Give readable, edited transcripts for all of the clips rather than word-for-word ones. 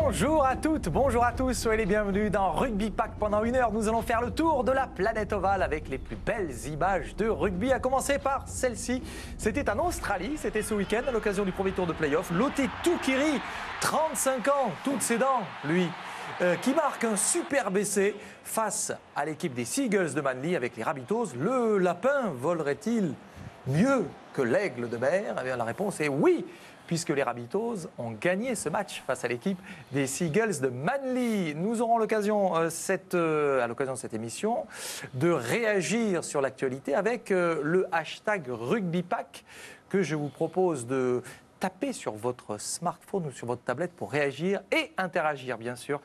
Bonjour à toutes, bonjour à tous, soyez les bienvenus dans Rugby Pack. Pendant une heure, nous allons faire le tour de la planète ovale avec les plus belles images de rugby, à commencer par celle-ci. C'était en Australie, c'était ce week-end à l'occasion du premier tour de play-off. Lote Tuqiri, 35 ans, toutes ses dents, lui, qui marque un superbe essai face à l'équipe des Seagulls de Manly avec les Rabbitohs. Le lapin volerait-il mieux que l'aigle de mer? Eh bien, la réponse est oui, puisque les Rabbitohs ont gagné ce match face à l'équipe des Seagulls de Manly. Nous aurons l'occasion, à l'occasion de cette émission, de réagir sur l'actualité avec le hashtag RugbyPack que je vous propose de taper sur votre smartphone ou sur votre tablette pour réagir et interagir, bien sûr,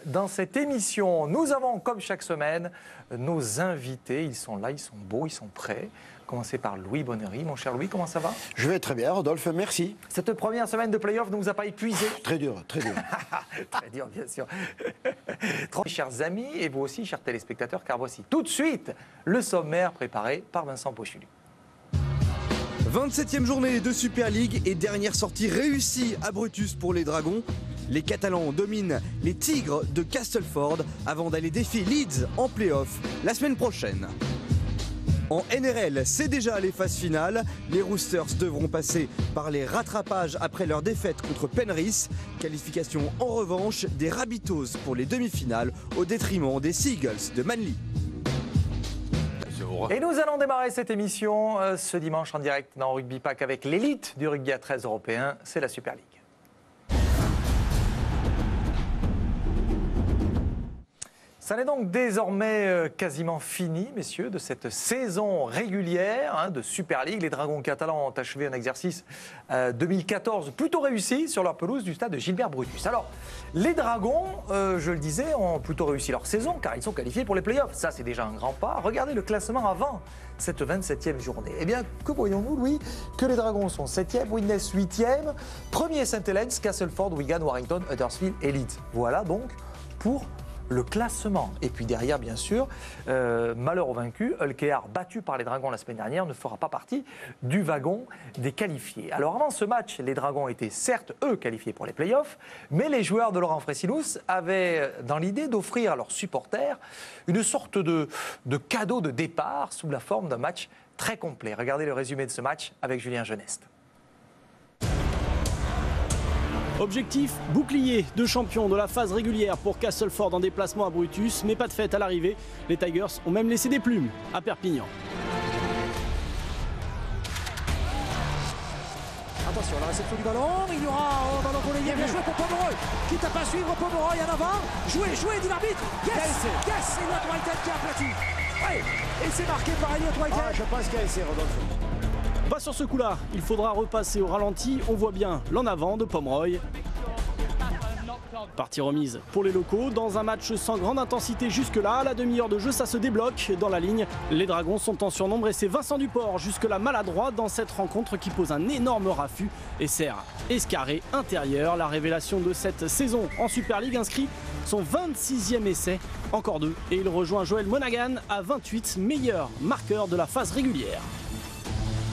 dans cette émission. Nous avons, comme chaque semaine, nos invités. Ils sont là, ils sont beaux, ils sont prêts. Commencer par Louis Bonnery. Mon cher Louis, comment ça va? Je vais très bien, Rodolphe, merci. Cette première semaine de play-off ne vous a pas épuisé? Très dur, très dur. Très dur, bien sûr. Chers amis, et vous aussi, chers téléspectateurs, car voici tout de suite le sommaire préparé par Vincent Pochulu. 27e journée de Super League et dernière sortie réussie à Brutus pour les Dragons. Les Catalans dominent les Tigres de Castleford avant d'aller défier Leeds en play-off la semaine prochaine. En NRL, c'est déjà les phases finales. Les Roosters devront passer par les rattrapages après leur défaite contre Penrith. Qualification en revanche des Rabbitohs pour les demi-finales au détriment des Seagulls de Manly. Et nous allons démarrer cette émission ce dimanche en direct dans Rugby Pack avec l'élite du rugby à 13 européen, c'est la Super League. Ça n'est donc désormais quasiment fini, messieurs, de cette saison régulière de Super League. Les Dragons catalans ont achevé un exercice 2014 plutôt réussi sur leur pelouse du stade de Gilbert Brutus. Alors, les Dragons, je le disais, ont plutôt réussi leur saison car ils sont qualifiés pour les playoffs. Ça, c'est déjà un grand pas. Regardez le classement avant cette 27e journée. Eh bien, que voyons-nous, Louis? Que les Dragons sont 7e, Widnes 8e, 1er Saint-Helens, Castleford, Wigan, Warrington, Huddersfield et Leeds. Voilà donc pour le classement. Et puis derrière, bien sûr, malheur aux vaincus, Hull KR, battu par les Dragons la semaine dernière, ne fera pas partie du wagon des qualifiés. Alors avant ce match, les Dragons étaient certes, eux, qualifiés pour les playoffs, mais les joueurs de Laurent Fraissilousse avaient dans l'idée d'offrir à leurs supporters une sorte de cadeau de départ sous la forme d'un match très complet. Regardez le résumé de ce match avec Julien Geneste. Objectif, bouclier de champion de la phase régulière pour Castleford en déplacement à Brutus, mais pas de fête à l'arrivée. Les Tigers ont même laissé des plumes à Perpignan. Attention, la réception du ballon, il y aura un ballon relayé, bien joué pour Pomeroy, quitte à pas suivre Pomeroy en avant, joué, dit l'arbitre, yes, et Elliott Whitehead qui a aplati. Ouais, et c'est marqué par Elliott Whitehead. Je pense qu'il y a essai, Rodolphe. Pas sur ce coup-là, il faudra repasser au ralenti, on voit bien l'en avant de Pomeroy. Partie remise pour les locaux, dans un match sans grande intensité jusque-là, à la demi-heure de jeu ça se débloque dans la ligne. Les Dragons sont en surnombre et c'est Vincent Duport jusque-là maladroit dans cette rencontre qui pose un énorme raffut et sert Escarré intérieur. La révélation de cette saison en Super League inscrit son 26e essai, encore deux, et il rejoint Joel Monaghan à 28, meilleur marqueur de la phase régulière.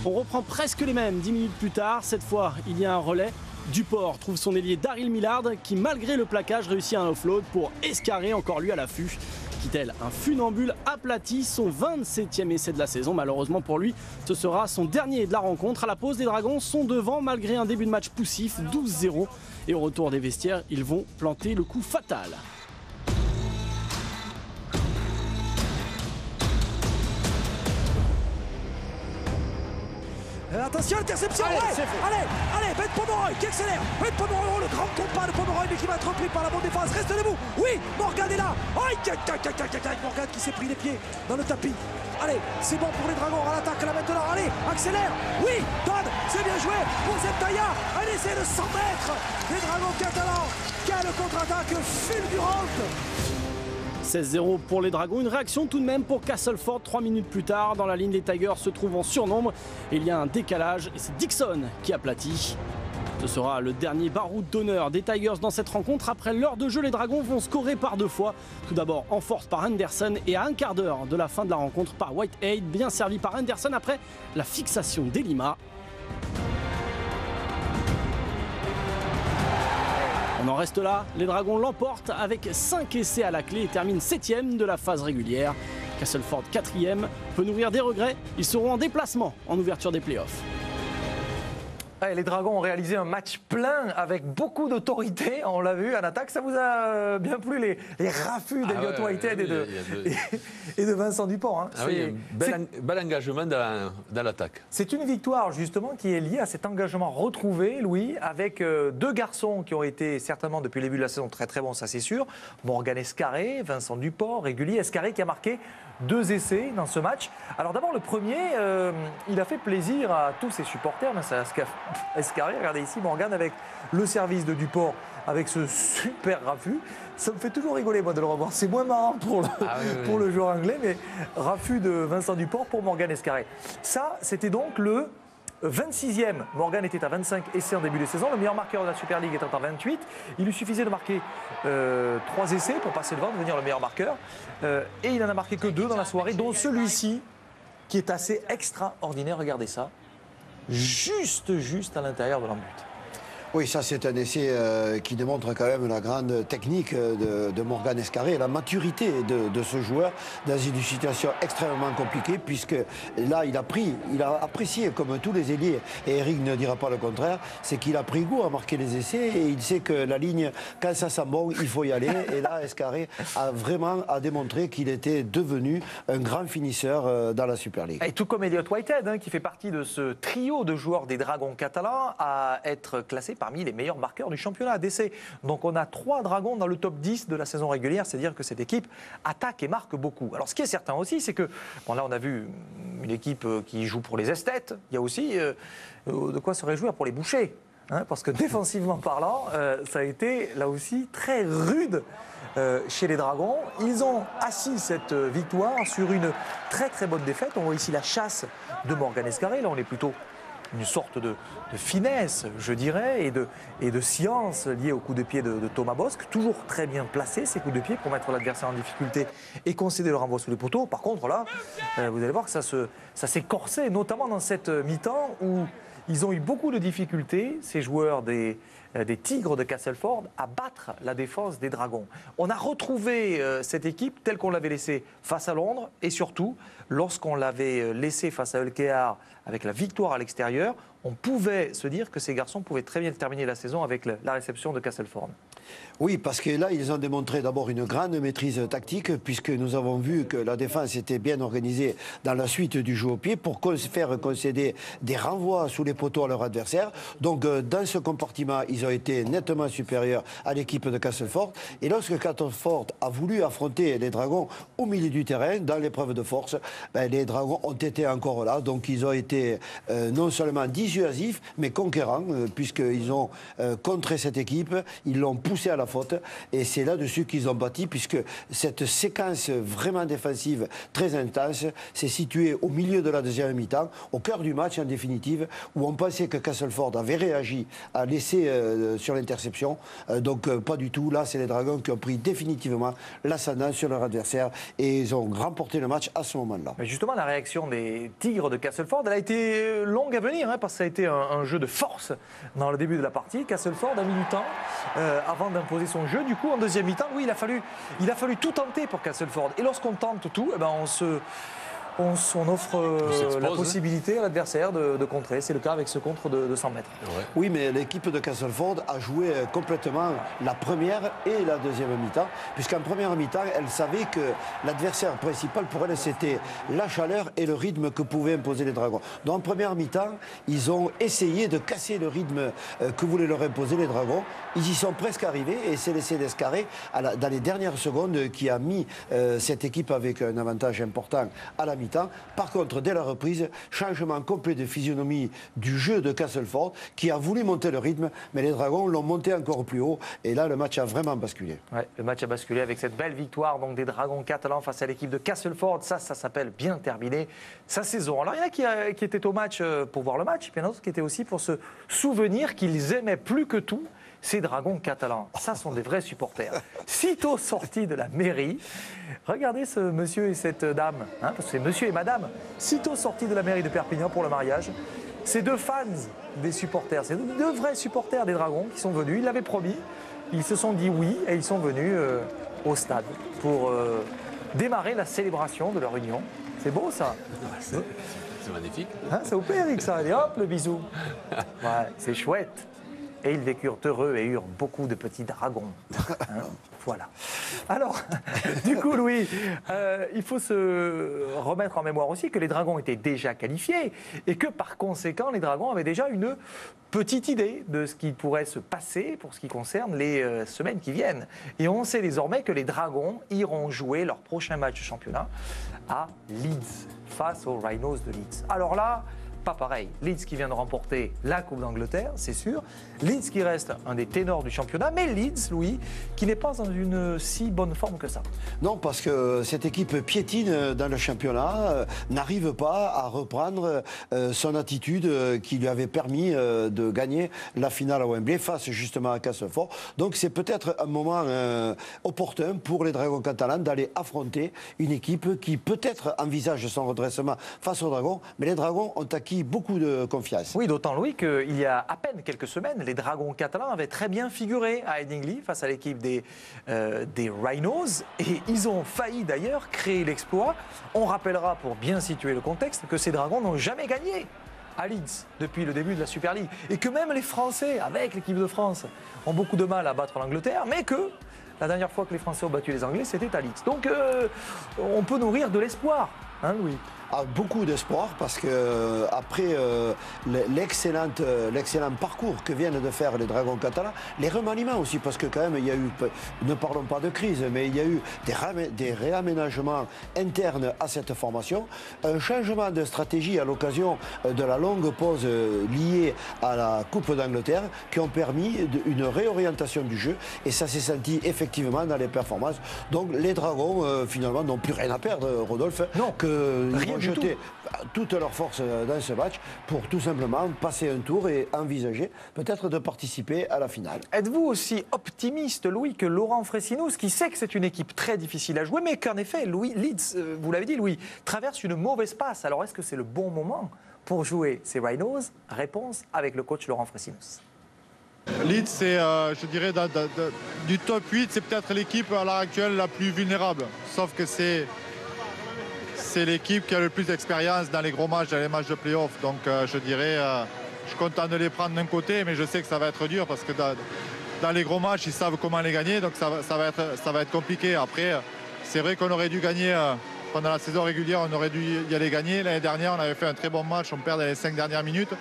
On reprend presque les mêmes 10 minutes plus tard. Cette fois, il y a un relais. Duport trouve son ailier Daryl Millard qui, malgré le plaquage, réussit un offload pour Escarré, encore lui à l'affût. Qui tel un funambule aplati, son 27e essai de la saison. Malheureusement pour lui, ce sera son dernier de la rencontre. À la pause, les Dragons sont devant malgré un début de match poussif, 12-0. Et au retour des vestiaires, ils vont planter le coup fatal. Attention, interception, allez, Ben Pomeroy qui accélère, Ben Pomeroy, le grand compas de Pomeroy, mais qui va être repris par la bonne défense, reste debout, oui, Morgan est là, Morgan qui s'est pris les pieds dans le tapis, allez, c'est bon pour les Dragons, à l'attaque là maintenant, allez, accélère, oui, donne, c'est bien joué pour Zeptaya, un essai de 100 mètres, les Dragons catalans, quelle contre-attaque fulgurante. 16-0 pour les Dragons, une réaction tout de même pour Castleford 3 minutes plus tard. Dans la ligne, les Tigers se trouvent en surnombre et il y a un décalage et c'est Dixon qui aplatit. Ce sera le dernier baroud d'honneur des Tigers dans cette rencontre. Après l'heure de jeu, les Dragons vont scorer par deux fois. Tout d'abord en force par Anderson et à un quart d'heure de la fin de la rencontre par Whitehead, bien servi par Anderson après la fixation d'Elima. On en reste là, les Dragons l'emportent avec 5 essais à la clé et terminent 7e de la phase régulière. Castleford 4e peut nourrir des regrets, ils seront en déplacement en ouverture des playoffs. Ouais, les Dragons ont réalisé un match plein avec beaucoup d'autorité, on l'a vu en attaque. Ça vous a bien plu les raffus d'Elliott Whitehead et de Vincent Dupont, hein. Oui, un bel engagement dans l'attaque. C'est une victoire justement qui est liée à cet engagement retrouvé, Louis, avec deux garçons qui ont été certainement depuis le début de la saison très très bons, ça c'est sûr. Morgan Escarré, Vincent Dupont, régulier. Escarré qui a marqué 2 essais dans ce match. Alors d'abord le premier, il a fait plaisir à tous ses supporters, mais ça Escarré, regardez ici Morgan avec le service de Dupont, avec ce super raffut. Ça me fait toujours rigoler moi de le revoir. C'est moins marrant pour le joueur anglais, mais raffut de Vincent Dupont pour Morgan Escarré. Ça, c'était donc le 26e. Morgan était à 25 essais en début de saison. Le meilleur marqueur de la Super League étant à 28. Il lui suffisait de marquer 3 essais pour passer devant, devenir le meilleur marqueur. Et il n'en a marqué que 2 dans la soirée, dont celui-ci qui est assez extraordinaire. Regardez ça. Juste à l'intérieur de l'embut. Oui, ça c'est un essai qui démontre quand même la grande technique de Morgan Escarré, la maturité de ce joueur dans une situation extrêmement compliquée, puisque là il a apprécié comme tous les ailiers, et Eric ne dira pas le contraire, c'est qu'il a pris goût à marquer les essais et il sait que la ligne, quand ça sent bon, il faut y aller. Et là Escarré a vraiment démontré qu'il était devenu un grand finisseur dans la Super League. Et tout comme Elliott Whitehead, hein, qui fait partie de ce trio de joueurs des Dragons catalans, à être classé parmi les meilleurs marqueurs du championnat d'essai. Donc on a 3 Dragons dans le top 10 de la saison régulière, c'est-à-dire que cette équipe attaque et marque beaucoup. Alors ce qui est certain aussi, c'est que, bon là on a vu une équipe qui joue pour les esthètes, il y a aussi de quoi se réjouir pour les bouchers, hein, parce que défensivement parlant, ça a été là aussi très rude chez les Dragons. Ils ont assis cette victoire sur une très très bonne défaite. On voit ici la chasse de Morgan Escarré, là on est plutôt une sorte de finesse, je dirais, et de science liée au coup de pied de Thomas Bosc, toujours très bien placé ces coups de pied pour mettre l'adversaire en difficulté et concéder le renvoi sous les poteaux. Par contre là, vous allez voir que ça s'est corsé, notamment dans cette mi-temps où ils ont eu beaucoup de difficultés, ces joueurs des Tigres de Castleford, à battre la défense des Dragons. On a retrouvé cette équipe telle qu'on l'avait laissée face à Londres, et surtout lorsqu'on l'avait laissée face à Elkear avec la victoire à l'extérieur, on pouvait se dire que ces garçons pouvaient très bien terminer la saison avec la réception de Castleford. Oui, parce que là, ils ont démontré d'abord une grande maîtrise tactique, puisque nous avons vu que la défense était bien organisée dans la suite du jeu au pied pour faire concéder des renvois sous les poteaux à leur adversaire. Donc, dans ce compartiment, ils ont été nettement supérieurs à l'équipe de Castleford. Et lorsque Castleford a voulu affronter les Dragons au milieu du terrain, dans l'épreuve de force, les Dragons ont été encore là. Donc, ils ont été non seulement dissuasifs, mais conquérants, puisqu'ils ont contré cette équipe, ils l'ont poussé à la faute, et c'est là-dessus qu'ils ont bâti, puisque cette séquence vraiment défensive très intense s'est située au milieu de la deuxième mi-temps, au cœur du match en définitive, où on pensait que Castleford avait réagi à l'essai sur l'interception. Donc pas du tout. Là, c'est les Dragons qui ont pris définitivement l'ascendant sur leur adversaire, et ils ont remporté le match à ce moment-là. Mais justement, la réaction des Tigres de Castleford, elle a été longue à venir, hein, parce que ça a été un jeu de force dans le début de la partie. Castleford a mis du temps avant d'imposer son jeu. Du coup, en deuxième mi-temps, oui, il a fallu tout tenter pour Castleford. Et lorsqu'on tente tout, eh ben on offre la possibilité à l'adversaire de contrer. C'est le cas avec ce contre de 100 mètres. Ouais. Oui, mais l'équipe de Castleford a joué complètement la première et la deuxième mi-temps, puisqu'en première mi-temps, elle savait que l'adversaire principal pour elle, c'était la chaleur et le rythme que pouvaient imposer les Dragons. Donc en première mi-temps, ils ont essayé de casser le rythme que voulaient leur imposer les Dragons. Ils y sont presque arrivés, et c'est l'essai d'Escarré dans les dernières secondes qui a mis cette équipe avec un avantage important à la mi-temps. Par contre, dès la reprise, changement complet de physionomie du jeu de Castleford, qui a voulu monter le rythme, mais les Dragons l'ont monté encore plus haut, et là le match a vraiment basculé. Ouais, le match a basculé avec cette belle victoire donc, des Dragons catalans face à l'équipe de Castleford. Ça s'appelle bien terminer sa saison. Alors il y en a qui étaient au match pour voir le match, puis il y en a d'autres qui étaient aussi pour se souvenir qu'ils aimaient plus que tout ces Dragons catalans. Ça sont des vrais supporters. Sitôt sortis de la mairie, regardez ce monsieur et cette dame, hein, parce que c'est monsieur et madame, sitôt sortis de la mairie de Perpignan pour le mariage. Ces deux fans des supporters, c'est deux vrais supporters des Dragons qui sont venus, ils l'avaient promis. ils se sont dit oui et ils sont venus au stade pour démarrer la célébration de leur union. C'est beau ça. C'est magnifique. Hein, ça vous plaît, Eric, ça? Allez, hop, le bisou. Ouais, c'est chouette. Et ils vécurent heureux et eurent beaucoup de petits dragons. Hein, voilà. Alors, du coup, Louis, il faut se remettre en mémoire aussi que les dragons étaient déjà qualifiés et que par conséquent, les dragons avaient déjà une petite idée de ce qui pourrait se passer pour ce qui concerne les semaines qui viennent. Et on sait désormais que les dragons iront jouer leur prochain match de championnat à Leeds, face aux Rhinos de Leeds. Alors là, pas pareil. Leeds qui vient de remporter la Coupe d'Angleterre, c'est sûr. Leeds qui reste un des ténors du championnat, mais Leeds, Louis, qui n'est pas dans une si bonne forme que ça. Non, parce que cette équipe piétine dans le championnat, n'arrive pas à reprendre son attitude qui lui avait permis de gagner la finale à Wembley face justement à Castleford. Donc c'est peut-être un moment opportun pour les Dragons catalans d'aller affronter une équipe qui peut-être envisage son redressement face aux Dragons, mais les Dragons ont acquis beaucoup de confiance. Oui, d'autant, Louis, qu'il y a à peine quelques semaines, les Dragons catalans avaient très bien figuré à Headingley face à l'équipe des Rhinos. Et ils ont failli d'ailleurs créer l'exploit. On rappellera, pour bien situer le contexte, que ces Dragons n'ont jamais gagné à Leeds depuis le début de la Super League. Et que même les Français, avec l'équipe de France, ont beaucoup de mal à battre l'Angleterre, mais que la dernière fois que les Français ont battu les Anglais, c'était à Leeds. Donc on peut nourrir de l'espoir, hein, Louis? Beaucoup d'espoir parce que après l'excellent parcours que viennent de faire les Dragons catalans, les remaniements aussi, parce que quand même il y a eu, ne parlons pas de crise, mais il y a eu des réaménagements internes à cette formation, un changement de stratégie à l'occasion de la longue pause liée à la Coupe d'Angleterre qui ont permis une réorientation du jeu et ça s'est senti effectivement dans les performances. Donc les Dragons finalement n'ont plus rien à perdre, Rodolphe, non, rien jeter toute leur force dans ce match pour tout simplement passer un tour et envisager peut-être de participer à la finale. Êtes-vous aussi optimiste, Louis, que Laurent Fresinus, qui sait que c'est une équipe très difficile à jouer, mais qu'en effet, Leeds, vous l'avez dit, Louis, traverse une mauvaise passe. Alors est-ce que c'est le bon moment pour jouer ces Rhinos? Réponse avec le coach Laurent Fresinus. Leeds, c'est, je dirais, du top 8, c'est peut-être l'équipe à l'heure actuelle la plus vulnérable. Sauf que c'est l'équipe qui a le plus d'expérience dans les gros matchs, dans les matchs de play-off. Donc je dirais, je suis content de les prendre d'un côté, mais je sais que ça va être dur parce que dans les gros matchs, ils savent comment les gagner, donc ça va être compliqué. Après, c'est vrai qu'on aurait dû gagner pendant la saison régulière, on aurait dû y aller gagner. L'année dernière, on avait fait un très bon match, on perd dans les 5 dernières minutes.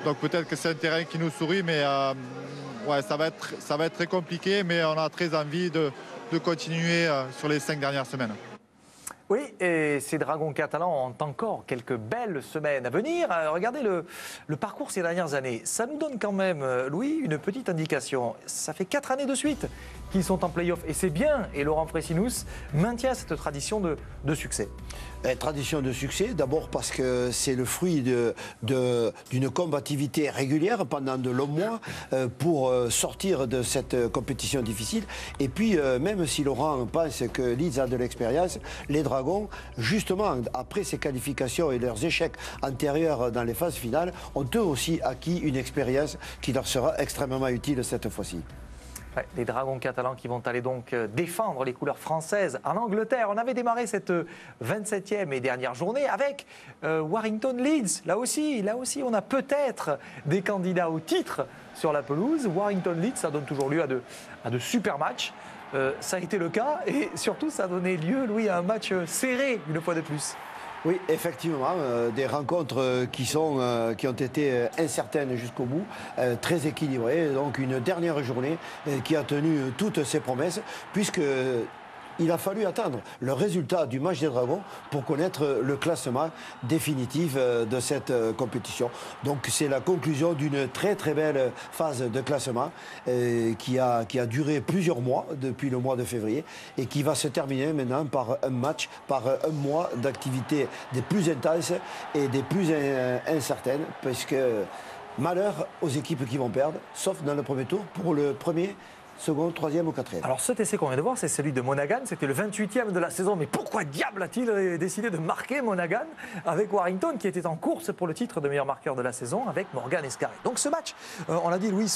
Donc peut-être que c'est un terrain qui nous sourit, mais ouais, ça va être très compliqué, mais on a très envie de continuer sur les 5 dernières semaines. Oui, et ces Dragons catalans ont encore quelques belles semaines à venir. Regardez le parcours ces dernières années. Ça nous donne quand même, Louis, une petite indication. Ça fait 4 années de suite qu'ils sont en play-off. Et c'est bien. Et Laurent Fresinus maintient cette tradition de succès. Tradition de succès, d'abord parce que c'est le fruit d'une combativité régulière pendant de longs mois pour sortir de cette compétition difficile. Et puis, même si Laurent pense que Leeds a de l'expérience, les Dragons, justement, après ces qualifications et leurs échecs antérieurs dans les phases finales, ont eux aussi acquis une expérience qui leur sera extrêmement utile cette fois-ci. Les Dragons catalans qui vont aller donc défendre les couleurs françaises en Angleterre. On avait démarré cette 27e et dernière journée avec Warrington Leeds. Là aussi, on a peut-être des candidats au titre sur la pelouse. Warrington Leeds, ça donne toujours lieu à de super matchs. Ça a été le cas et surtout ça a donné lieu, Louis, à un match serré une fois de plus. Oui, effectivement, des rencontres qui ont été incertaines jusqu'au bout, très équilibrées. Donc une dernière journée qui a tenu toutes ses promesses, puisque il a fallu attendre le résultat du match des Dragons pour connaître le classement définitif de cette compétition. Donc c'est la conclusion d'une très très belle phase de classement qui a duré plusieurs mois depuis le mois de février et qui va se terminer maintenant par un match, par un mois d'activité des plus intenses et des plus incertaines, parce que malheur aux équipes qui vont perdre, sauf dans le premier tour pour le premier second, troisième ou quatrième. Alors cet essai qu'on vient de voir, c'est celui de Monaghan, c'était le 28e de la saison, mais pourquoi diable a-t-il décidé de marquer Monaghan avec Warrington qui était en course pour le titre de meilleur marqueur de la saison avec Morgan Escarré. Donc ce match, on l'a dit Louis,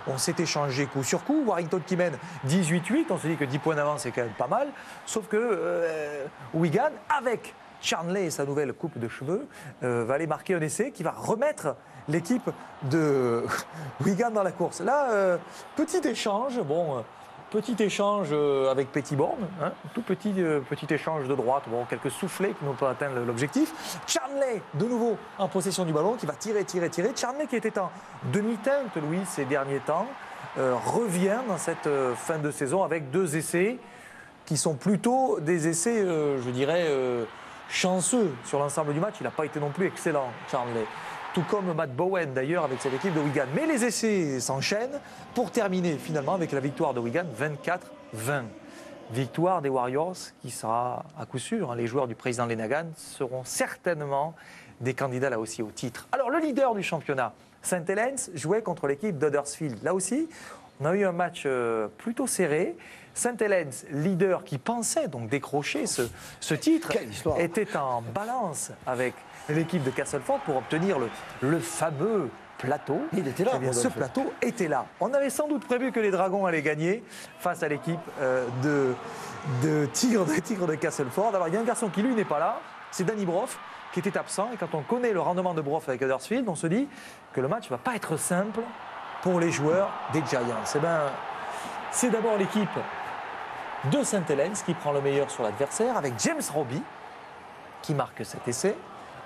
on s'est échangé coup sur coup, Warrington qui mène 18-8, on se dit que 10 points d'avance c'est quand même pas mal, sauf que Wigan avec Charnley et sa nouvelle coupe de cheveux va aller marquer un essai qui va remettre l'équipe de Wigan dans la course. Là, petit échange avec Petitbourne, hein, tout petit échange de droite, bon, quelques soufflets qui n'ont pas atteint l'objectif. Charnley, de nouveau en possession du ballon, qui va tirer. Charnley qui était en demi-teinte, Louis, ces derniers temps, revient dans cette fin de saison avec 2 essais qui sont plutôt des essais, je dirais, chanceux sur l'ensemble du match. Il n'a pas été non plus excellent, Charnley. Tout comme Matt Bowen d'ailleurs avec cette équipe de Wigan. Mais les essais s'enchaînent pour terminer finalement avec la victoire de Wigan 24-20. Victoire des Warriors qui sera à coup sûr, hein, les joueurs du président Lenagan seront certainement des candidats là aussi au titre. Alors le leader du championnat, St Helens, jouait contre l'équipe d'Huddersfield. Là aussi, on a eu un match plutôt serré. St Helens, leader qui pensait donc décrocher ce titre, était en balance avec l'équipe de Castleford pour obtenir le fameux plateau. Il était là. Eh bien, ce plateau était là. On avait sans doute prévu que les Dragons allaient gagner face à l'équipe de Tigres de Castleford. Alors il y a un garçon qui lui n'est pas là, c'est Danny Brough qui était absent. Et quand on connaît le rendement de Brough avec Huddersfield, on se dit que le match ne va pas être simple pour les joueurs des Giants. Eh bien, c'est d'abord l'équipe de St Helens qui prend le meilleur sur l'adversaire avec James Robbie qui marque cet essai.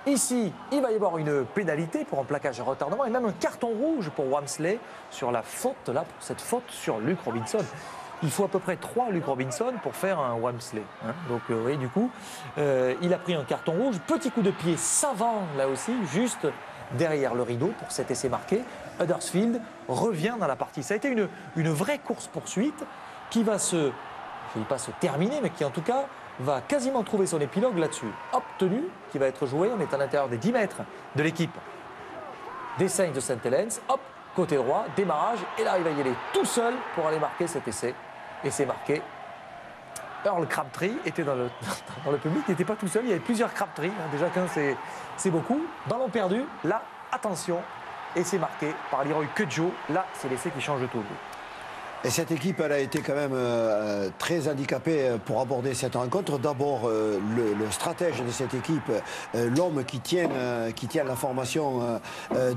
Ici, il va y avoir une pénalité pour un plaquage à retardement et même un carton rouge pour Wamsley sur la faute, là, pour cette faute sur Luke Robinson. Il faut à peu près 3 Luke Robinson pour faire un Wamsley. Hein. Donc, oui, du coup, il a pris un carton rouge. Petit coup de pied savant, là aussi, juste derrière le rideau pour cet essai marqué. Huddersfield revient dans la partie. Ça a été une vraie course-poursuite qui va je ne dis pas se terminer, mais qui en tout cas va quasiment trouver son épilogue là-dessus. Obtenu, qui va être joué, on est à l'intérieur des 10 mètres de l'équipe des Saints de St Helens. Hop, côté droit, démarrage, et là il va y aller tout seul pour aller marquer cet essai. Et c'est marqué. Earl Crabtree était dans le public, il n'était pas tout seul, il y avait plusieurs Crabtree, hein. Déjà qu'un c'est beaucoup. Ballon perdu, là, attention, et c'est marqué par Leroy Cudjoe. Là, c'est l'essai qui change tout. Et cette équipe, elle a été quand même très handicapée pour aborder cette rencontre. D'abord, le stratège de cette équipe, l'homme qui tient la formation,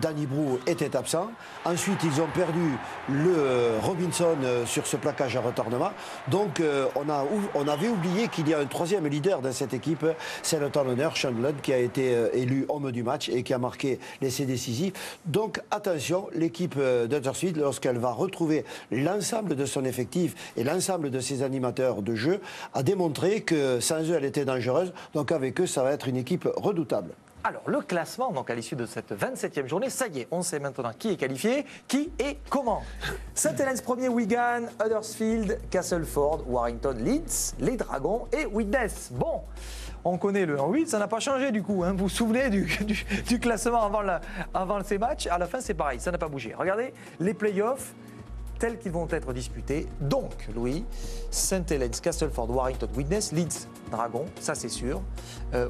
Danny Brough, était absent. Ensuite, ils ont perdu le Robinson sur ce plaquage à retardement. Donc, on avait oublié qu'il y a un troisième leader dans cette équipe, c'est le talonneur Sean Ludd, qui a été élu homme du match et qui a marqué l'essai décisif. Donc, attention, l'équipe d'Huddersfield, lorsqu'elle va retrouver l'ensemble de son effectif et l'ensemble de ses animateurs de jeu, a démontré que sans eux, elle était dangereuse. Donc avec eux, ça va être une équipe redoutable. Alors, le classement, donc à l'issue de cette 27e journée, ça y est, on sait maintenant qui est qualifié, qui et comment. St Helens premier, Wigan, Huddersfield, Castleford, Warrington, Leeds, les Dragons et Widnes. Bon, on connaît le 1-8, ça n'a pas changé du coup. Hein. Vous vous souvenez du classement avant ces matchs? À la fin, c'est pareil, ça n'a pas bougé. Regardez, les playoffs tels qu'ils vont être disputés. Donc, Louis, St Helens, Castleford, Warrington, Widnes, Leeds, Dragons, ça c'est sûr.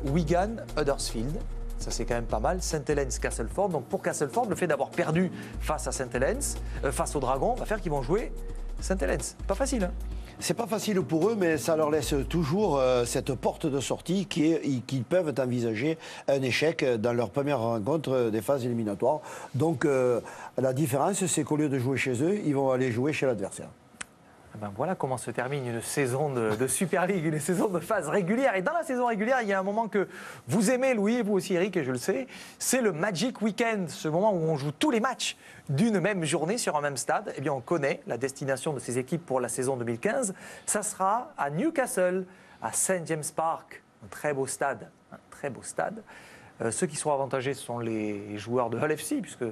Wigan, Huddersfield, ça c'est quand même pas mal. St Helens, Castleford. Donc pour Castleford, le fait d'avoir perdu face à St Helens, face aux Dragons, va faire qu'ils vont jouer St Helens. Pas facile, hein? C'est pas facile pour eux, mais ça leur laisse toujours cette porte de sortie qu'ils peuvent envisager un échec dans leur première rencontre des phases éliminatoires. Donc la différence, c'est qu'au lieu de jouer chez eux, ils vont aller jouer chez l'adversaire. Ben voilà comment se termine une saison de Super League, une saison de phase régulière. Et dans la saison régulière, il y a un moment que vous aimez, Louis, et vous aussi, Eric, et je le sais, c'est le Magic Weekend, ce moment où on joue tous les matchs d'une même journée sur un même stade. Eh bien, on connaît la destination de ces équipes pour la saison 2015. Ça sera à Newcastle, à St James Park, un très beau stade. Un très beau stade. Ceux qui seront avantagés, ce sont les joueurs de Hull FC, puisque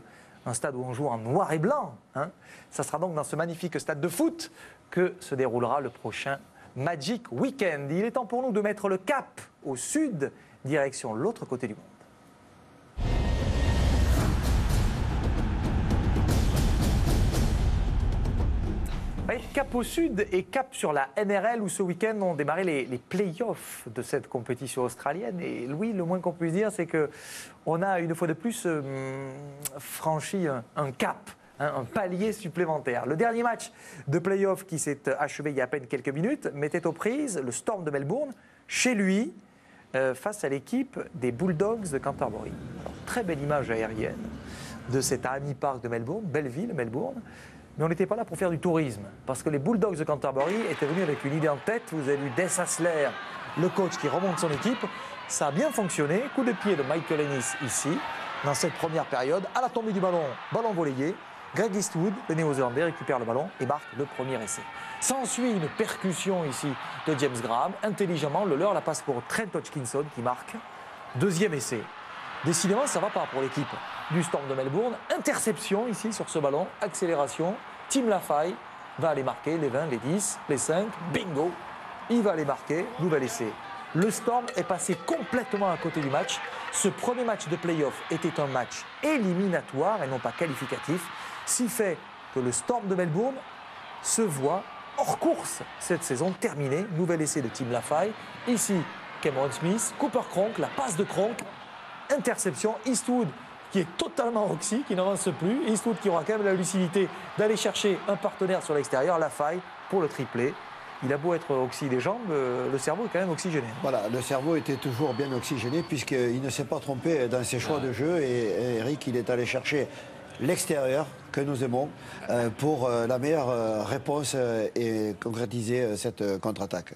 un stade où on joue en noir et blanc. Hein. Ça sera donc dans ce magnifique stade de foot que se déroulera le prochain Magic Weekend. Il est temps pour nous de mettre le cap au sud, direction l'autre côté du monde. Allez, cap au sud et cap sur la NRL où ce week-end ont démarré les play-offs de cette compétition australienne. Et Louis, le moins qu'on puisse dire, c'est qu'on a une fois de plus franchi un cap, un palier supplémentaire. Le dernier match de play-off qui s'est achevé il y a à peine quelques minutes mettait aux prises le Storm de Melbourne chez lui face à l'équipe des Bulldogs de Canterbury. Alors, très belle image aérienne de cet Ami Park de Melbourne, belle ville, Melbourne. Mais on n'était pas là pour faire du tourisme, parce que les Bulldogs de Canterbury étaient venus avec une idée en tête. Vous avez vu Des Hasler, le coach qui remonte son équipe. Ça a bien fonctionné. Coup de pied de Michael Ennis ici, dans cette première période. À la tombée du ballon, ballon volleyé. Greg Eastwood, le néo-zélandais, récupère le ballon et marque le premier essai. S'ensuit une percussion ici de James Graham. Intelligemment, le leur la passe pour Trent Hodgkinson qui marque. Deuxième essai. Décidément, ça ne va pas pour l'équipe du Storm de Melbourne. Interception ici sur ce ballon, accélération. Tim Lafay va aller marquer les 20, les 10, les 5, bingo. Il va aller marquer, nouvel essai. Le Storm est passé complètement à côté du match. Ce premier match de play-off était un match éliminatoire et non pas qualificatif, si fait que le Storm de Melbourne se voit hors course cette saison terminée. Nouvel essai de Tim Lafay. Ici, Cameron Smith, Cooper Cronk, la passe de Cronk. Interception, Eastwood qui est totalement oxy, qui n'avance plus. Eastwood qui aura quand même la lucidité d'aller chercher un partenaire sur l'extérieur, Lafay pour le triplé. Il a beau être oxy des jambes, le cerveau est quand même oxygéné. Voilà, le cerveau était toujours bien oxygéné puisqu'il ne s'est pas trompé dans ses choix de jeu et Eric, il est allé chercher l'extérieur que nous aimons pour la meilleure réponse et concrétiser cette contre-attaque.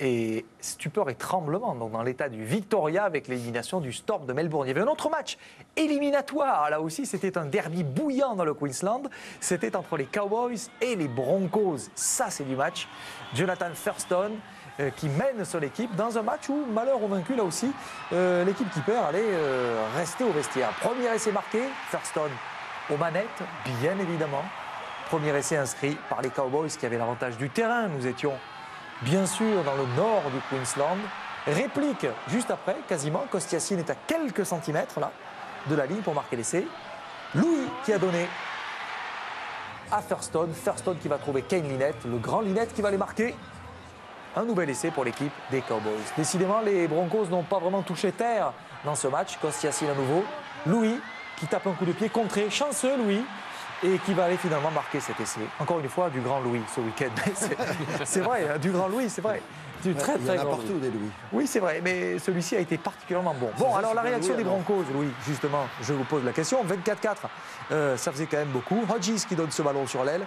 Et stupeur et tremblement donc dans l'état du Victoria avec l'élimination du Storm de Melbourne. Il y avait un autre match éliminatoire, là aussi c'était un derby bouillant dans le Queensland, c'était entre les Cowboys et les Broncos. Ça c'est du match. Jonathan Thurston qui mène son équipe dans un match où, malheur au vaincu là aussi, l'équipe qui perd allait rester au vestiaire. Premier essai marqué, Thurston aux manettes, bien évidemment. Premier essai inscrit par les Cowboys qui avaient l'avantage du terrain. Nous étions bien sûr dans le nord du Queensland. Réplique juste après, quasiment. Kostiassine est à quelques centimètres là, de la ligne pour marquer l'essai. Louis qui a donné à Thurston. Thurston qui va trouver Kane Linnett, le grand Linnett qui va les marquer. Un nouvel essai pour l'équipe des Cowboys. Décidément, les Broncos n'ont pas vraiment touché terre dans ce match. Kostiassine à nouveau. Louis qui tape un coup de pied contré. Chanceux Louis. Et qui va aller finalement marquer cet essai. Encore une fois, du grand Louis ce week-end. C'est vrai, du grand Louis, c'est vrai. Du très très grand partout Louis. des Louis. Oui, c'est vrai, mais celui-ci a été particulièrement bon. Bon, alors la réaction des Broncos, Louis, justement, je vous pose la question. 24-4, ça faisait quand même beaucoup. Hodges qui donne ce ballon sur l'aile.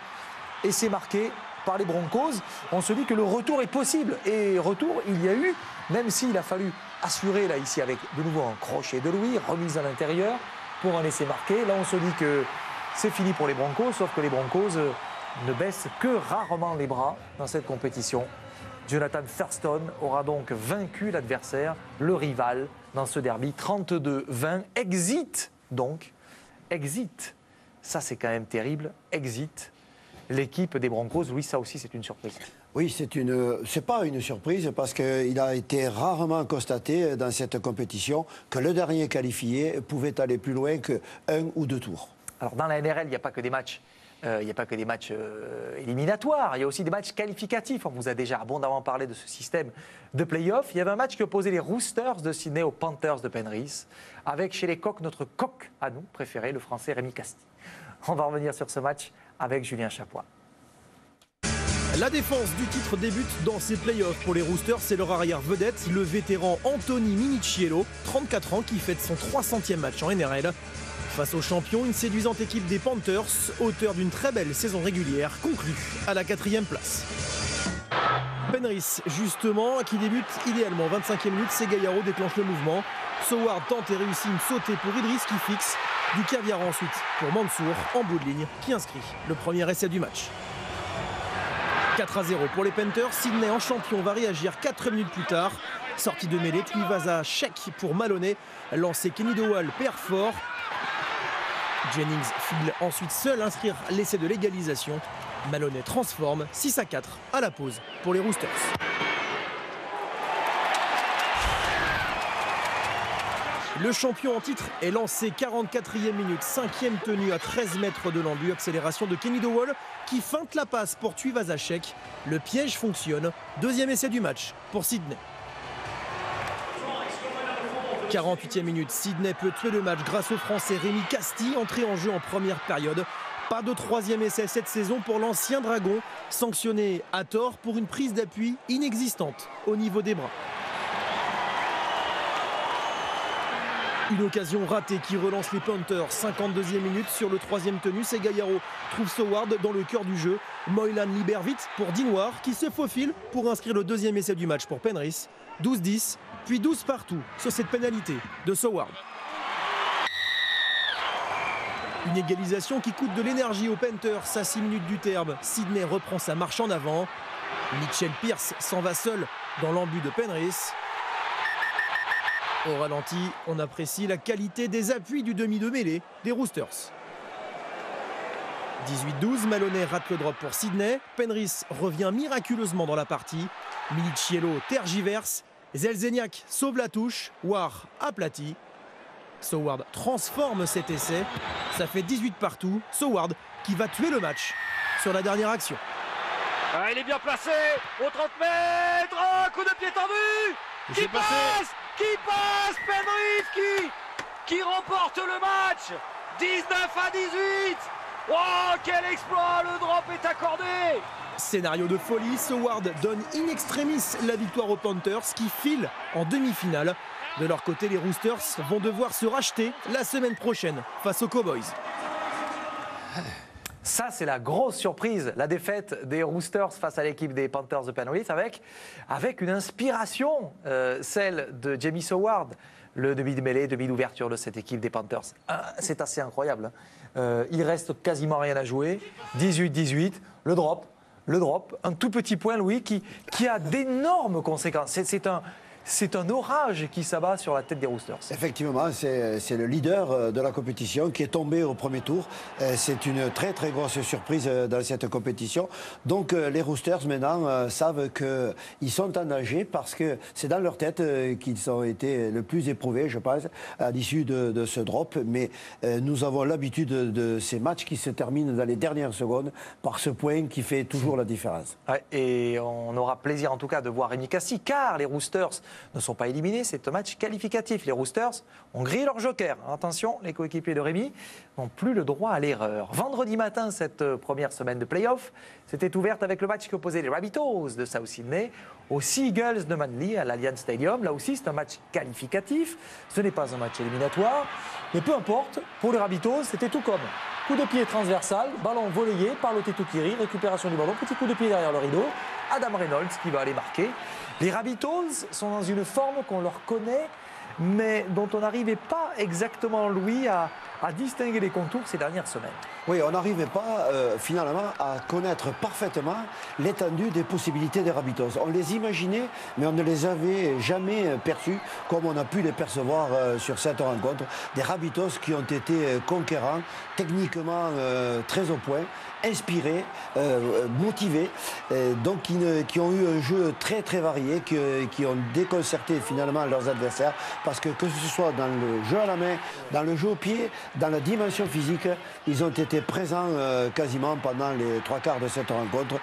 Et c'est marqué par les Broncos. On se dit que le retour est possible. Et retour, il y a eu, même s'il a fallu assurer là ici avec de nouveau un crochet de Louis, remise à l'intérieur pour un essai marqué. Là, on se dit que c'est fini pour les Broncos, sauf que les Broncos ne baissent que rarement les bras dans cette compétition. Jonathan Thurston aura donc vaincu l'adversaire, le rival, dans ce derby. 32-20. Exit, donc. Exit. Ça, c'est quand même terrible. Exit. L'équipe des Broncos, oui, ça aussi, c'est une surprise. Oui, c'est pas une surprise parce qu'il a été rarement constaté dans cette compétition que le dernier qualifié pouvait aller plus loin qu'un ou deux tours. Alors dans la NRL, il n'y a pas que des matchs, éliminatoires, il y a aussi des matchs qualificatifs. On vous a déjà abondamment parlé de ce système de play-off. Il y avait un match qui opposait les Roosters de Sydney aux Panthers de Penrith, avec chez les Coqs notre coq à nous préféré, le Français Rémi Casti. On va revenir sur ce match avec Julien Chapois. La défense du titre débute dans ces playoffs pour les Roosters, c'est leur arrière vedette, le vétéran Anthony Minichiello, 34 ans, qui fête son 300e match en NRL. Face aux champions, une séduisante équipe des Panthers, auteur d'une très belle saison régulière, conclue à la 4e place. Penrith, justement, qui débute idéalement. 25e minute, Segayaro déclenche le mouvement. Soward tente et réussit une sautée pour Idriss qui fixe. Du caviar ensuite pour Mansour, en bout de ligne, qui inscrit le premier essai du match. 4-0 pour les Panthers. Sydney en champion va réagir 4 minutes plus tard. Sortie de mêlée, Tuivasa chèque pour Maloney. Lancé Kenny Dowell perd fort. Jennings file ensuite seul inscrire l'essai de l'égalisation. Maloney transforme 6-4 à la pause pour les Roosters. Le champion en titre est lancé, 44e minute, 5e tenue à 13 mètres de l'endu. Accélération de Kenny Dowell qui feinte la passe pour Tuivasa-Sheck. Le piège fonctionne. Deuxième essai du match pour Sydney. 48e minute, Sydney peut tuer le match grâce au Français Rémi Castille, entré en jeu en première période. Pas de troisième essai cette saison pour l'ancien Dragon, sanctionné à tort pour une prise d'appui inexistante au niveau des bras. Une occasion ratée qui relance les Panthers. 52e minute sur le troisième tenu. Segayaro trouve Soward dans le cœur du jeu. Moylan libère vite pour Dinoir qui se faufile pour inscrire le deuxième essai du match pour Penrith. 12-10, puis 12 partout sur cette pénalité de Soward. Une égalisation qui coûte de l'énergie aux Panthers à 6 minutes du terme. Sydney reprend sa marche en avant. Mitchell Pearce s'en va seul dans l'embut de Penrith. Au ralenti, on apprécie la qualité des appuis du demi de mêlée des Roosters. 18-12, Maloney rate le drop pour Sydney. Penrith revient miraculeusement dans la partie. Milichiello tergiverse. Zelzeniak sauve la touche. War aplati. Soward transforme cet essai. Ça fait 18 partout. Soward qui va tuer le match sur la dernière action. Ah, il est bien placé au 30 mètres. Oh, coup de pied tendu. Qui passe Penrith qui remporte le match. 19-18. Oh, quel exploit. Le drop est accordé. Scénario de folie, Soward donne in extremis la victoire aux Panthers qui filent en demi-finale. De leur côté, les Roosters vont devoir se racheter la semaine prochaine face aux Cowboys. Ça, c'est la grosse surprise, la défaite des Roosters face à l'équipe des Panthers de Penrith avec une inspiration, celle de Jamie Soward, le demi de mêlée, demi d'ouverture de cette équipe des Panthers. C'est assez incroyable. Il reste quasiment rien à jouer. 18-18, le drop, un tout petit point, Louis, qui a d'énormes conséquences. C'est un orage qui s'abat sur la tête des Roosters. Effectivement, c'est le leader de la compétition qui est tombé au premier tour. C'est une très très grosse surprise dans cette compétition. Donc les Roosters maintenant savent qu'ils sont en danger parce que c'est dans leur tête qu'ils ont été le plus éprouvés, je pense, à l'issue de ce drop. Mais nous avons l'habitude de ces matchs qui se terminent dans les dernières secondes par ce point qui fait toujours la différence. Ouais, et on aura plaisir en tout cas de voir Rémi Castille, car les Roosters ne sont pas éliminés, c'est un match qualificatif. Les Roosters ont grillé leur joker. Attention, les coéquipiers de Rémi n'ont plus le droit à l'erreur. Vendredi matin, cette première semaine de play-off s'était ouverte avec le match qui opposait les Rabbitohs de South Sydney aux Seagulls de Manly à l'Allianz Stadium. Là aussi, c'est un match qualificatif. Ce n'est pas un match éliminatoire. Mais peu importe, pour les Rabbitohs, c'était tout comme. Coup de pied transversal, ballon volleyé par Lote Tuqiri, récupération du ballon, petit coup de pied derrière le rideau. Adam Reynolds qui va aller marquer. Les Rabbitohs sont dans une forme qu'on leur connaît, mais dont on n'arrivait pas exactement, Louis, à distinguer les contours ces dernières semaines. Oui, on n'arrivait pas finalement à connaître parfaitement l'étendue des possibilités des Rabbitohs. On les imaginait, mais on ne les avait jamais perçus comme on a pu les percevoir sur cette rencontre. Des Rabbitohs qui ont été conquérants, techniquement très au point, inspirés, motivés, donc qui ont eu un jeu très très varié, qui ont déconcerté finalement leurs adversaires, parce que ce soit dans le jeu à la main, dans le jeu au pied, dans la dimension physique, ils ont été présents quasiment pendant les 3/4 de cette rencontre,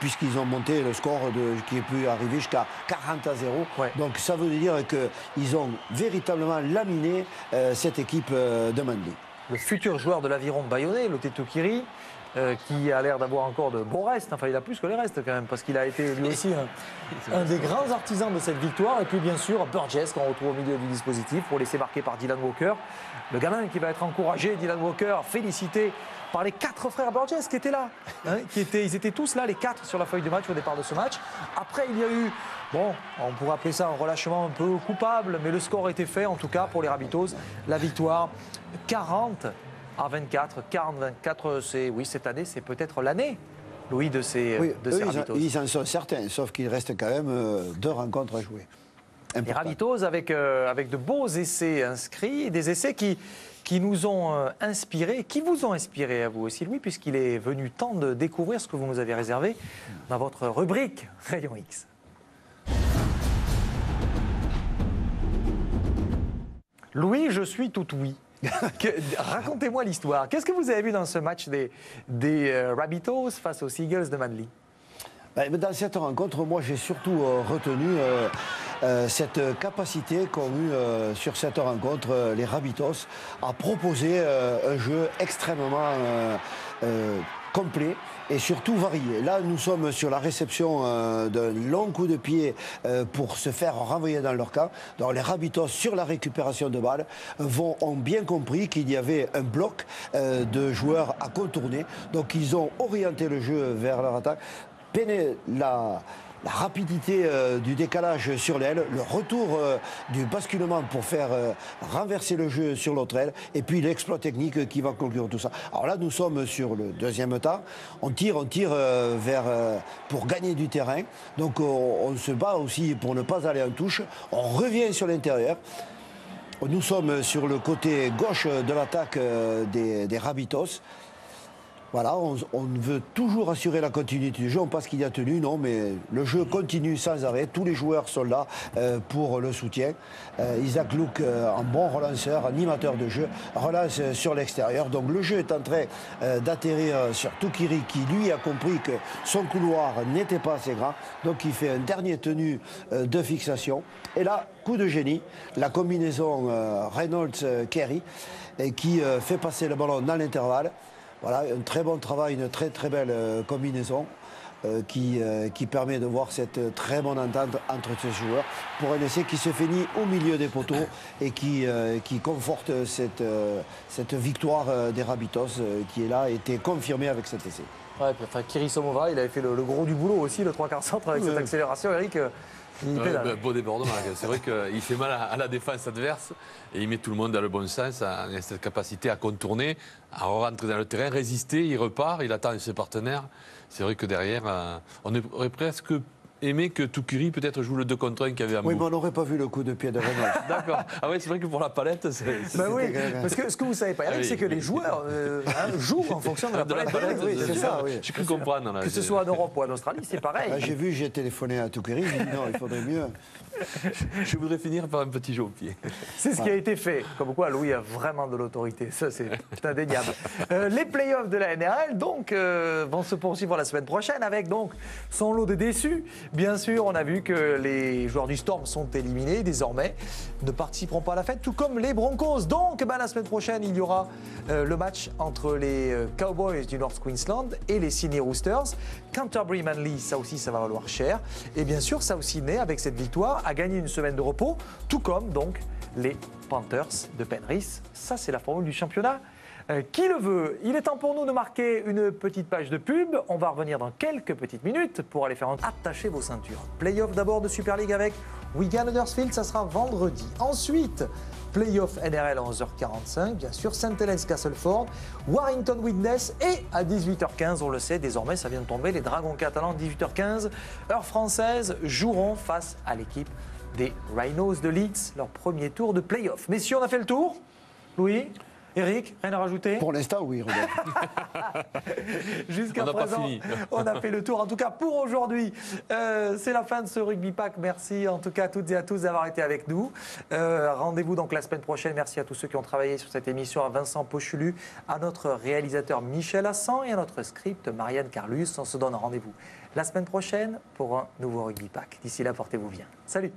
puisqu'ils ont monté le score qui est pu arriver jusqu'à 40-0. Ouais. Donc ça veut dire qu'ils ont véritablement laminé cette équipe de Manly. Le futur joueur de l'Aviron bayonnais, Lote Tuqiri, qui a l'air d'avoir encore de bons restes. Enfin, il a plus que les restes quand même, parce qu'il a été lui aussi un des grands artisans de cette victoire. Et puis bien sûr, Burgess qu'on retrouve au milieu du dispositif pour laisser marquer par Dylan Walker. Le gamin qui va être encouragé, Dylan Walker, félicité par les 4 frères Burgess qui étaient là. Ils étaient tous là, les 4 sur la feuille de match au départ de ce match. Après, il y a eu, bon, on pourrait appeler ça un relâchement un peu coupable, mais le score était fait, en tout cas pour les Rabbitohs. La victoire, 40-24, 40-24, oui, cette année, c'est peut-être l'année, Louis, de ces Rabbitohs. Ils en sont certains, sauf qu'il reste quand même 2 rencontres à jouer. Important. Les Rabbitohs avec de beaux essais inscrits, des essais qui nous ont inspirés, qui vous ont inspiré à vous aussi, Louis, puisqu'il est venu temps de découvrir ce que vous nous avez réservé dans votre rubrique Rayon X. Louis, je suis tout oui. Racontez-moi l'histoire. Qu'est-ce que vous avez vu dans ce match des Rabbitohs face aux Seagulls de Manly? Dans cette rencontre, moi j'ai surtout retenu cette capacité qu'ont eu sur cette rencontre les Rabbitohs à proposer un jeu extrêmement complet et surtout varié. Là, nous sommes sur la réception d'un long coup de pied pour se faire renvoyer dans leur camp. Donc les Rabbitohs, sur la récupération de balles, ont bien compris qu'il y avait un bloc de joueurs à contourner. Donc ils ont orienté le jeu vers leur attaque. La rapidité du décalage sur l'aile, le retour du basculement pour faire renverser le jeu sur l'autre aile, et puis l'exploit technique qui va conclure tout ça. Alors là, nous sommes sur le deuxième temps. On tire pour gagner du terrain. Donc on se bat aussi pour ne pas aller en touche. On revient sur l'intérieur. Nous sommes sur le côté gauche de l'attaque des Rabbitohs. Voilà, on veut toujours assurer la continuité du jeu. On pense qu'il y a tenu, non, mais le jeu continue sans arrêt. Tous les joueurs sont là pour le soutien. Isaac Luke, un bon relanceur, animateur de jeu, relance sur l'extérieur. Donc le jeu est en train d'atterrir sur Tukiri, qui lui a compris que son couloir n'était pas assez grand. Donc il fait un dernier tenu de fixation. Et là, coup de génie, la combinaison Reynolds-Kerry qui fait passer le ballon dans l'intervalle. Voilà, un très bon travail, une très très belle combinaison qui permet de voir cette très bonne entente entre ces joueurs pour un essai qui se finit au milieu des poteaux et qui conforte cette victoire des Rabbitohs qui est là et était confirmée avec cet essai. Ouais, enfin, Kiri Somova, il avait fait le gros du boulot aussi, le 3/4 centre avec cette accélération, Eric. Beau débordement. C'est vrai qu'il fait mal à la défense adverse et il met tout le monde dans le bon sens. Il a cette capacité à contourner, à rentrer dans le terrain, résister, il repart, il attend ses partenaires. C'est vrai que derrière, on aurait presque aimé que Tukiri peut-être joue le 2 contre 1 qu'il y avait à Mou. Oui, mais on n'aurait pas vu le coup de pied de Reynolds. D'accord. Ah oui, c'est vrai que pour la palette, c'est... oui, parce que ce que vous ne savez pas, Eric, c'est que les joueurs jouent en fonction de la palette. Oui, c'est ça, oui. J'ai cru comprendre. Là, que ce soit en Europe ou en Australie, c'est pareil. J'ai téléphoné à Tukiri, j'ai dit non, il faudrait mieux. Je voudrais finir par un petit jeu au pied. C'est ce qui a été fait. Comme quoi, Louis a vraiment de l'autorité. Ça, c'est indéniable. Les playoffs de la NRL, donc, vont se poursuivre la semaine prochaine avec donc son lot de déçus. Bien sûr, on a vu que les joueurs du Storm sont éliminés désormais, ne participeront pas à la fête, tout comme les Broncos. Donc, la semaine prochaine, il y aura le match entre les Cowboys du North Queensland et les Sydney Roosters. Canterbury Manly, ça aussi, ça va valoir cher. Et bien sûr, South Sydney, avec cette victoire, a gagné une semaine de repos, tout comme donc les Panthers de Penrith. Ça, c'est la formule du championnat. Qui le veut? Il est temps pour nous de marquer une petite page de pub. On va revenir dans quelques petites minutes pour aller faire attacher vos ceintures. Playoff d'abord de Super League avec Wigan Huddersfield, ça sera vendredi. Ensuite, Playoff NRL à 11h45, bien sûr, St. Helens Castleford, Warrington Widnes et à 18h15, on le sait, désormais ça vient de tomber, les Dragons catalans, 18h15, heure française, joueront face à l'équipe des Rhinos de Leeds, leur premier tour de Playoff. Messieurs, on a fait le tour. Louis, Eric, rien à rajouter? Pour l'instant, oui, Robert. Jusqu'à présent, on a fait le tour. En tout cas, pour aujourd'hui, c'est la fin de ce Rugby Pack. Merci en tout cas à toutes et à tous d'avoir été avec nous. Rendez-vous donc la semaine prochaine. Merci à tous ceux qui ont travaillé sur cette émission, à Vincent Pochulu, à notre réalisateur Michel Hassan et à notre script Marianne Carlus. On se donne rendez-vous la semaine prochaine pour un nouveau Rugby Pack. D'ici là, portez-vous bien. Salut!